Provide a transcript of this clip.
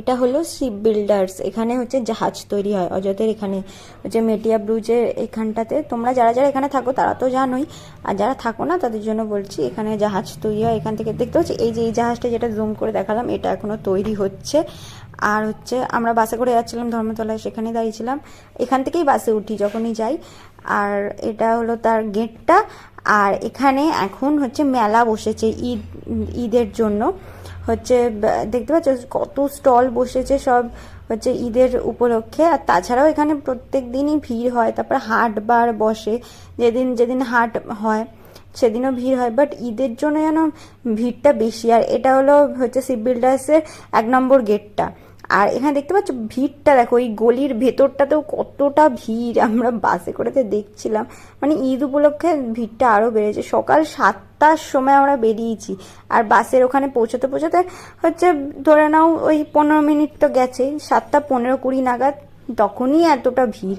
এটা হলো ship builders, এখানে হচ্ছে জাহাজ তৈরি হয় অযোধ্যের, এখানে হচ্ছে মেটিয়া ব্রুজের এখানটাতে। তোমরা যারা যারা এখানে থাকো তারা তো জানোই, আর যারা থাকো না তাদের জন্য বলছি, এখানে জাহাজ তৈরি হয়। এখান থেকে দেখতে পাচ্ছি এই যে এই জাহাজটা যেটা জুম করে দেখালাম, এটা এখনো তৈরি হচ্ছে। আর হচ্ছে আমরা বাসে করে যাচ্ছিলাম ধর্মতলায়, সেখানে দাঁড়িয়েছিলাম, এখান থেকেই বাসে উঠি যখনই যাই। আর এটা হলো তার গেটটা। আর এখানে এখন হচ্ছে মেলা বসেছে ঈদের জন্য, হচ্ছে দেখতে পাচ্ছ কত স্টল বসেছে সব হচ্ছে ঈদের উপলক্ষে। আর তাছাড়াও এখানে প্রত্যেক দিনই ভিড় হয়। তারপর হাট বার বসে, যেদিন যেদিন হাট হয় সেদিনও ভিড় হয়, বাট ঈদের জন্য যেন ভিড়টা বেশি। আর এটা হলো হচ্ছে শিপ বিল্ডার্সের 1 নম্বর গেটটা। আর এখানে দেখতে পাচ্ছ ভিড়টা দেখো, এই গলির ভেতরটাতেও কতটা ভিড়, আমরা বাসে করেতে দেখছিলাম। মানে ঈদ উপলক্ষে ভিড়টা আরও বেড়েছে। সকাল 7টার সময় আমরা বেরিয়েছি, আর বাসের ওখানে পৌঁছতে পৌঁছতে হচ্ছে ধরে নাও ওই 15 মিনিট তো গেছে, 7টা 15-20 নাগাদ, তখনই এতটা ভিড়।